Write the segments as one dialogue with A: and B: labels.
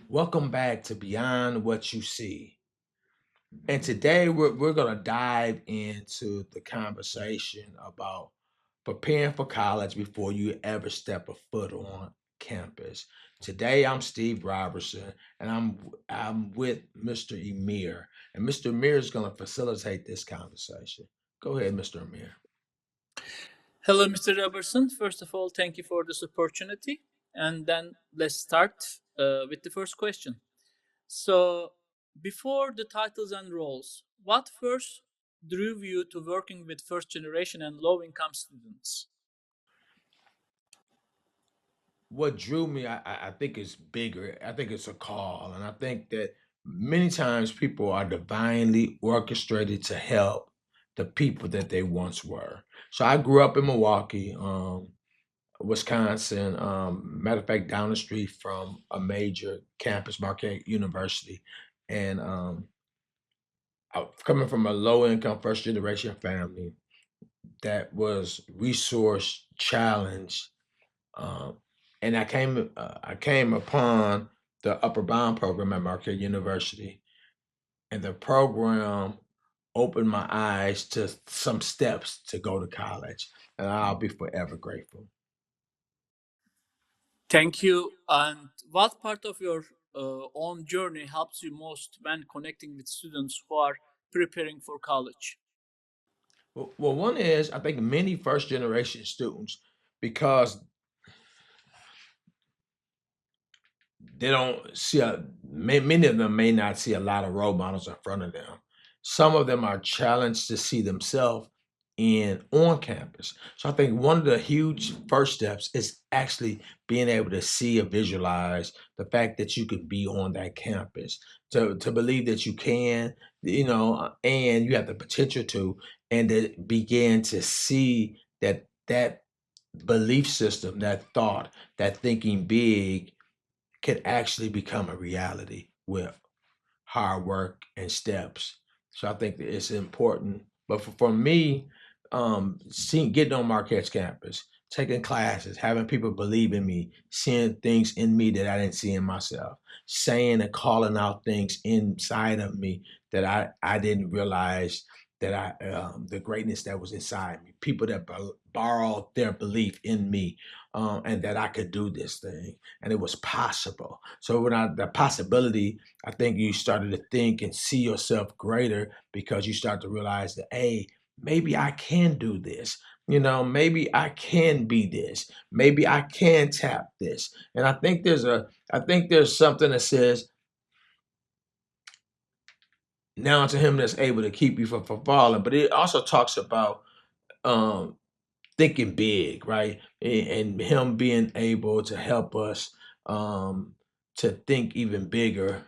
A: Welcome back to Beyond What You See. And today we're going to dive into the conversation about preparing for college before you ever step a foot on campus. Today I'm Steve Robertson and I'm with Mr. Emir. And Mr. Emir is going to facilitate this conversation. Go ahead, Mr. Emir.
B: Hello, Mr. Robertson. First of all, thank you for this opportunity. And then let's start with the first question. So, before the titles and roles, what first drew you to working with first generation and low income students?
A: What drew me, I think it's bigger. I think it's a call. And I think that many times people are divinely orchestrated to help the people that they once were. So I grew up in Milwaukee, Wisconsin. Matter of fact, down the street from a major campus, Marquette University. And coming from a low income first generation family that was resource challenged, and I came upon the Upper Bound program at Marquette University, and the program opened my eyes to some steps to go to college, and I'll be forever grateful.
B: Thank you. And what part of your own journey helps you most when connecting with students who are preparing for college?
A: Well, one is I think many first generation students, because they don't see many of them may not see a lot of role models in front of them. Some of them are challenged to see themselves in on campus. So I think one of the huge first steps is actually being able to see or visualize the fact that you could be on that campus, to believe that you can, and you have the potential to, and to begin to see that belief system, that thought, that thinking big can actually become a reality with hard work and steps. So I think that it's important. But for me, seeing getting on Marquette's campus, taking classes, having people believe in me, seeing things in me that I didn't see in myself, saying and calling out things inside of me that I didn't realize that the greatness that was inside me, people that borrowed their belief in me, and that I could do this thing and it was possible. So the possibility, I think you started to think and see yourself greater because you start to realize that, hey, maybe I can do this. Maybe I can be this. Maybe I can tap this. And I think there's something that says, now to him that's able to keep you from falling. But it also talks about um thinking big, right? And him being able to help us um to think even bigger,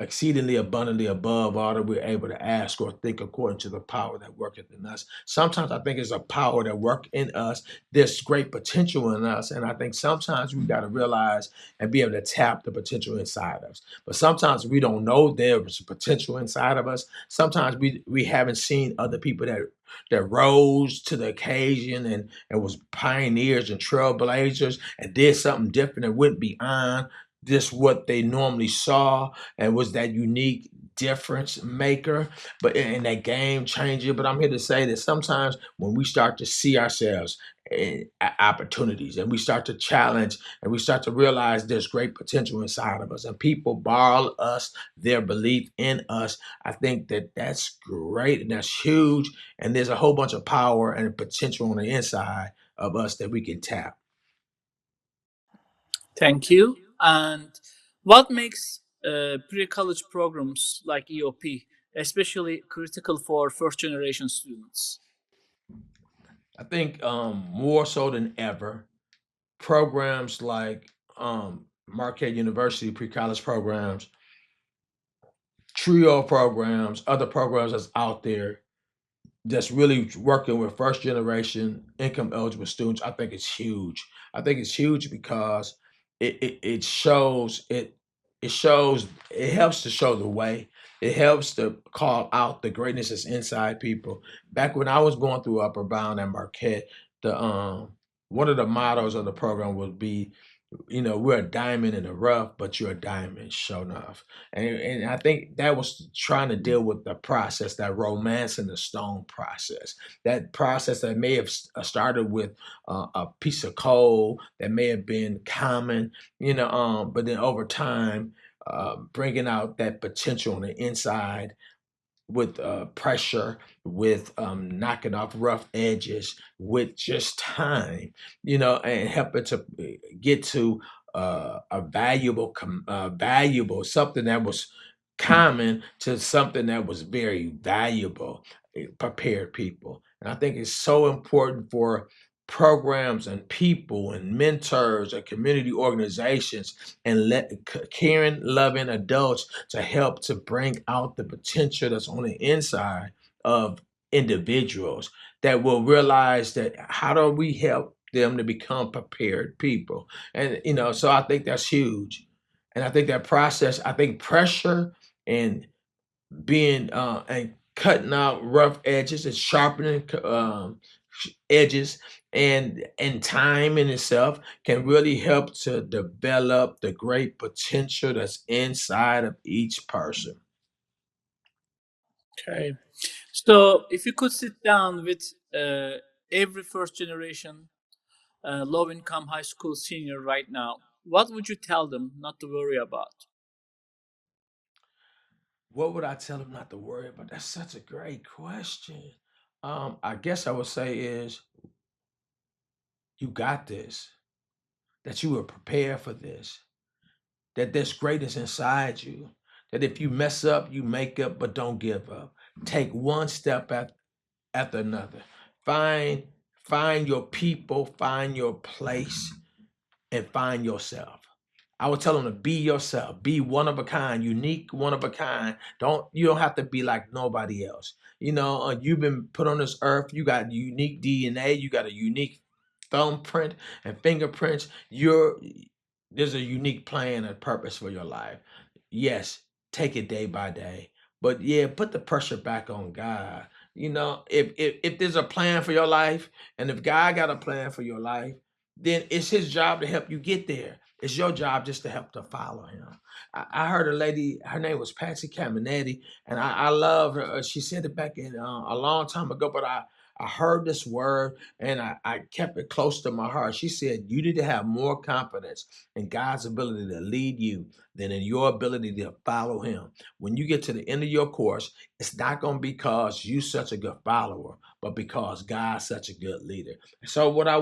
A: exceedingly abundantly above all that we're able to ask or think, according to the power that worketh in us. Sometimes I think it's a power that work in us. There's great potential in us, and I think sometimes we got to realize and be able to tap the potential inside us. But sometimes we don't know there's potential inside of us. Sometimes we haven't seen other people that rose to the occasion and was pioneers and trailblazers and did something different and went beyond just what they normally saw, and was that unique difference maker, but and that game changer. But I'm here to say that sometimes when we start to see ourselves in opportunities, and we start to challenge, and we start to realize there's great potential inside of us, and people borrow us their belief in us, I think that that's great and that's huge. And there's a whole bunch of power and potential on the inside of us that we can tap.
B: Thank you. And what makes pre-college programs like EOP especially critical for first generation students?
A: I think more so than ever, programs like Marquette University pre-college programs, trio programs, other programs that's out there that's really working with first generation income eligible students. I think it's huge. I think it's huge because it shows it helps to show the way. It helps to call out the greatness that's inside people. Back when I was going through Upper Bound and Marquette, the one of the mottos of the program would be, we're a diamond in the rough, but you're a diamond, sure enough. And I think that was trying to deal with the process, that romance in the stone process, that process that may have started with a piece of coal that may have been common, but then over time, bringing out that potential on the inside with pressure, with knocking off rough edges, with just time, and helping to get to a valuable something that was common to something that was very valuable. It prepared people, and I think it's so important for programs and people and mentors and community organizations and caring, loving adults to help to bring out the potential that's on the inside of individuals that will realize that how do we help them to become prepared people. And so I think that's huge. And I think that process, I think pressure and being and cutting out rough edges and sharpening edges and time in itself can really help to develop the great potential that's inside of each person.
B: Okay. So, if you could sit down with every first generation low income high school senior right now, what would you tell them not to worry about?
A: What would I tell them not to worry about? That's such a great question. I guess I would say is you got this, that you were prepared for this, that there's greatness inside you, that if you mess up, you make up, but don't give up. Take one step after another. Find find your people, find your place, and find yourself. I would tell them to be yourself, be one of a kind, unique, one of a kind. You don't have to be like nobody else. You've been put on this earth. You got unique DNA. You got a unique thumbprint and fingerprints. There's a unique plan and purpose for your life. Yes, take it day by day, but yeah, put the pressure back on God. If there's a plan for your life, and if God got a plan for your life, then it's His job to help you get there. It's your job just to help to follow Him. I heard a lady, her name was Patsy Caminetti, and I love her. She said it back in a long time ago, but I heard this word and I kept it close to my heart. She said, you need to have more confidence in God's ability to lead you than in your ability to follow Him. When you get to the end of your course, it's not going to be because you such a good follower, but because God's such a good leader. So what I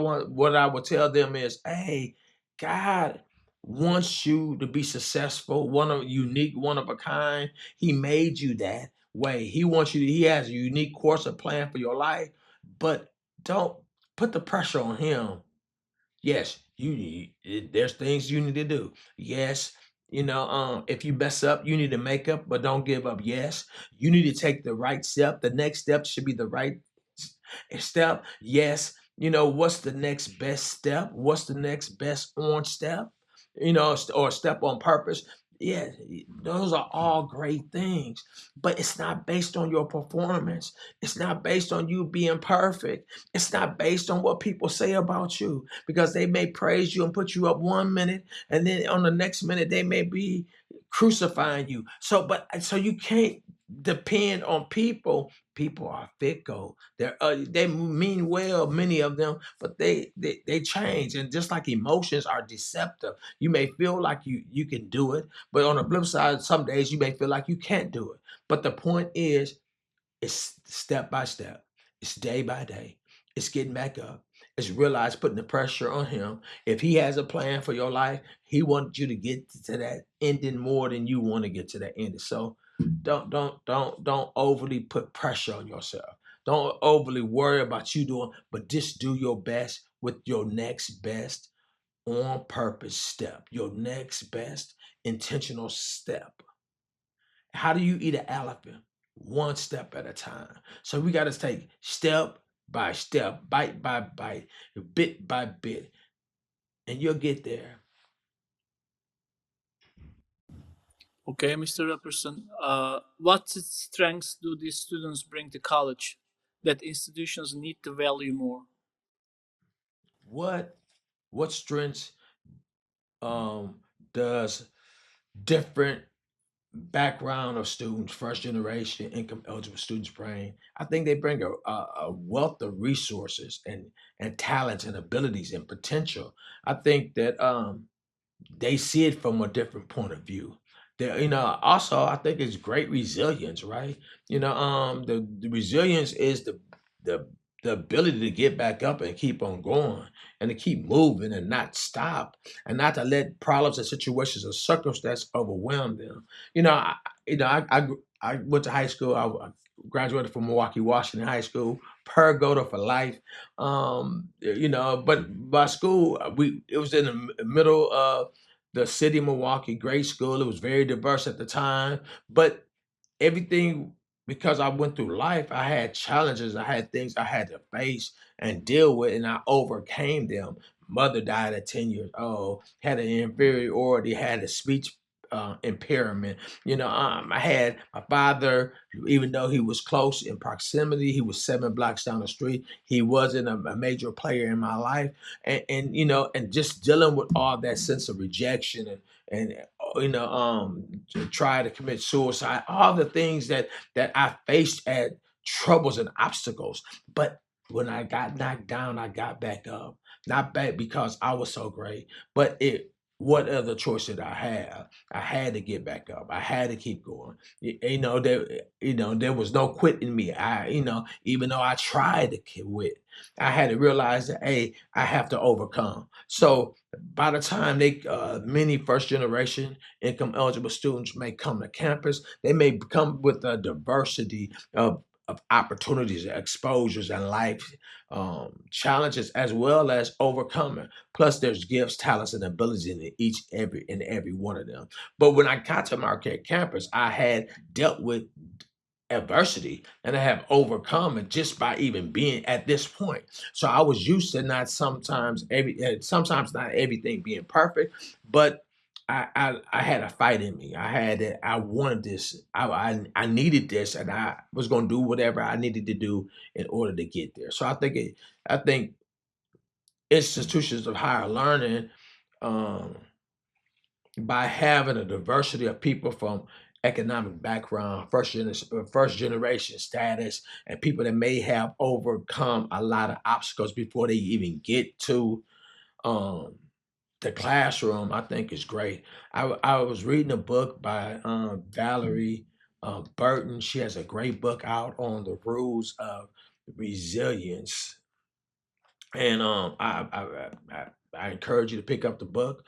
A: would tell them is, hey, God wants you to be successful, unique, one of a kind. He made you that way. He has a unique course and plan for your life, but don't put the pressure on him. Yes, there's things you need to do. Yes, if you mess up, you need to make up, but don't give up. Yes, you need to take the right step. The next step should be the right step. Yes, what's the next best step? What's the next best on step? Or step on purpose. Yeah, those are all great things, but it's not based on your performance. It's not based on you being perfect. It's not based on what people say about you, because they may praise you and put you up one minute, and then on the next minute they may be crucifying you. So you can't depend on people. People are fickle. They mean well, many of them, but they change. And just like emotions are deceptive, you may feel like you can do it, but on the flip side, some days you may feel like you can't do it. But the point is, it's step by step. It's day by day. It's getting back up. It's putting the pressure on him. If he has a plan for your life, he wants you to get to that ending more than you want to get to that ending. So don't overly put pressure on yourself. Don't overly worry about you doing, but just do your best with your next best on purpose step, your next best intentional step. How do you eat an elephant? One step at a time. So we got to take step by step, bite by bite, bit by bit, and you'll get there.
B: Okay, Mr. Robertson, what strengths do these students bring to college that institutions need to value more?
A: What what strengths does different background of students, first generation income eligible students bring. I think they bring a wealth of resources and talents and abilities and potential. I think that they see it from a different point of view. Also I think it's great resilience, right? The resilience is the the ability to get back up and keep on going and to keep moving and not stop and not to let problems and situations or circumstances overwhelm them. You know, I, I went to high school. I graduated from Milwaukee, Washington High School, Pergoda for life. But by school, we it was in the middle of the city of Milwaukee, great school. It was very diverse at the time, but everything because I went through life, I had challenges, I had things I had to face and deal with, and I overcame them. Mother died at 10 years old, had an inferiority, had a speech impairment. I had my father, even though he was close in proximity, he was 7 blocks down the street. He wasn't a major player in my life, and just dealing with all that sense of rejection and to try to commit suicide, all the things that I faced at troubles and obstacles. But when I got knocked down, I got back up. Not back because I was so great, but what other choice did I have? I had to get back up. I had to keep going. There was no quit in me. Even though I tried to quit, I had to realize that, hey, I have to overcome. So by the time many first generation income eligible students may come to campus, they may come with a diversity of opportunities, exposures, and life challenges, as well as overcoming. Plus, there's gifts, talents, and abilities in every one of them. But when I got to Marquette campus, I had dealt with adversity and I have overcome it just by even being at this point. So I was used to not sometimes not everything being perfect, but I had a fight in me. I had it. I wanted this. I needed this, and I was going to do whatever I needed to do in order to get there. So I think institutions of higher learning, um, by having a diversity of people from economic background, first generation status, and people that may have overcome a lot of obstacles before they even get to um, the classroom, I think is great. I was reading a book by Valerie Burton. She has a great book out on the rules of resilience, and I encourage you to pick up the book.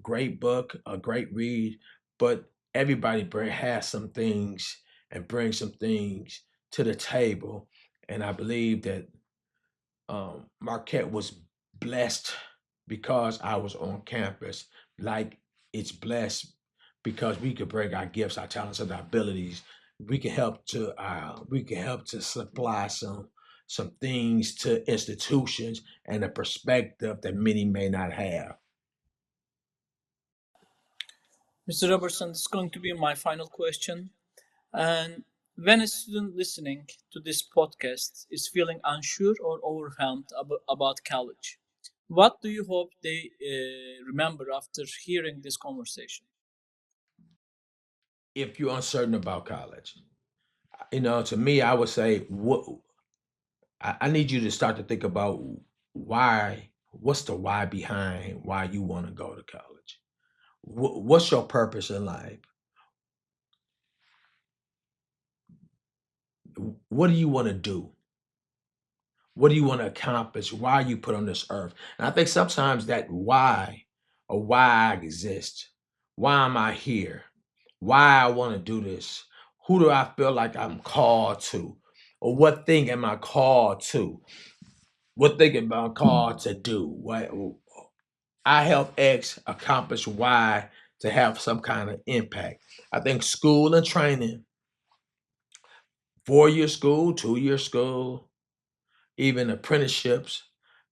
A: Great book, a great read. But everybody has some things and bring some things to the table, and I believe that Marquette was blessed because I was on campus. Like it's blessed because we could bring our gifts, our talents, and our abilities. We can help to supply some things to institutions and a perspective that many may not have.
B: Mr. Robertson, this is going to be my final question. And when a student listening to this podcast is feeling unsure or overwhelmed about college, what do you hope they remember after hearing this conversation?
A: If you're uncertain about college, to me, I would say what I need you to start to think about why. What's the why behind why you want to go to college? What's your purpose in life? What do you want to do? What do you want to accomplish? Why are you put on this earth? And I think sometimes that why, or why I exist, why am I here, why I want to do this, who do I feel like I'm called to, or what thing am I called to? What thing am I called to do? What I help X accomplish Y to have some kind of impact. I think school and training, 4 year school, 2 year school, even apprenticeships,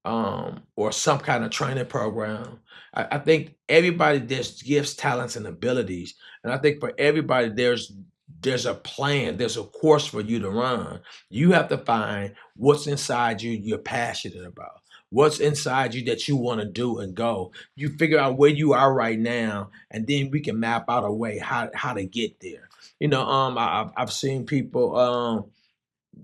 A: or some kind of training program. I think everybody there's gifts, talents, and abilities, and I think for everybody there's a plan, there's a course for you to run. You have to find what's inside you you're passionate about. What's inside you that you want to do and go? You figure out where you are right now, and then we can map out a way how to get there. I've seen people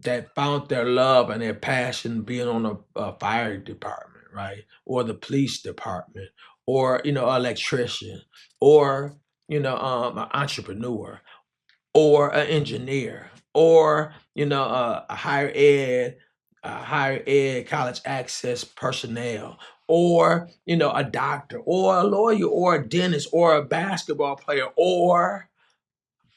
A: that found their love and their passion being on a fire department, right? Or the police department, or electrician, or an entrepreneur, or an engineer, or a higher ed college access personnel, or a doctor, or a lawyer, or a dentist, or a basketball player,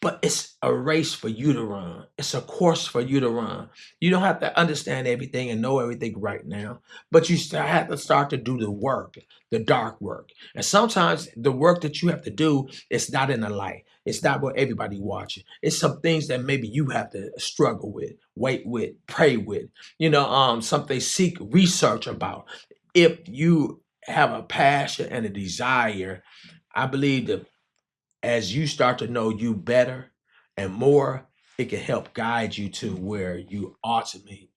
A: but it's a race for you to run. It's a course for you to run. You don't have to understand everything and know everything right now, but you still have to start to do the work, the dark work. And sometimes the work that you have to do is not in the light. It's not what everybody watching. It's some things that maybe you have to struggle with, wait with, pray with. Something seek research about. If you have a passion and a desire, I believe that as you start to know you better and more, it can help guide you to where you ultimately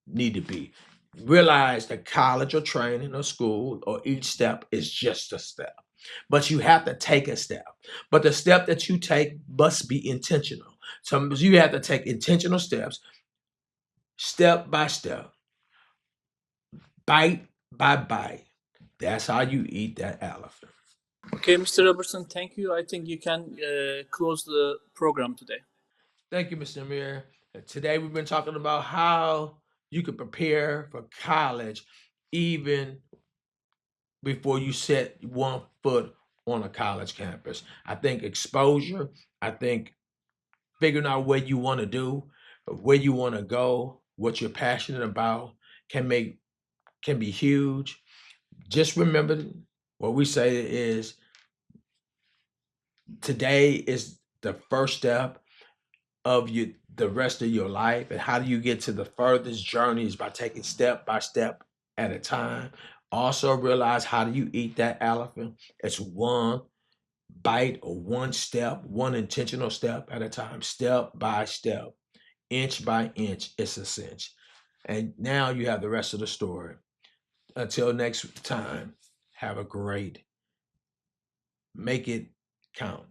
A: need to be. Realize that college or training or school or each step is just a step, but you have to take a step. But the step that you take must be intentional. So you have to take intentional steps, step by step, bite by bite. That's how you eat that elephant.
B: Okay, Mr. Robertson, thank you. I think you can close the program today.
A: Thank you, Mr. Amir. Today we've been talking about how you can prepare for college even before you set one foot on a college campus. I think exposure, I think figuring out what you want to do, where you want to go, what you're passionate about can be huge. Just remember what we say is today is the first step of the rest of your life. And how do you get to the furthest journeys? By taking step by step at a time. Also realize, how do you eat that elephant? It's one bite or one step, one intentional step at a time, step by step, inch by inch. It's a cinch. And now you have the rest of the story. Until next time, have a great, make it count.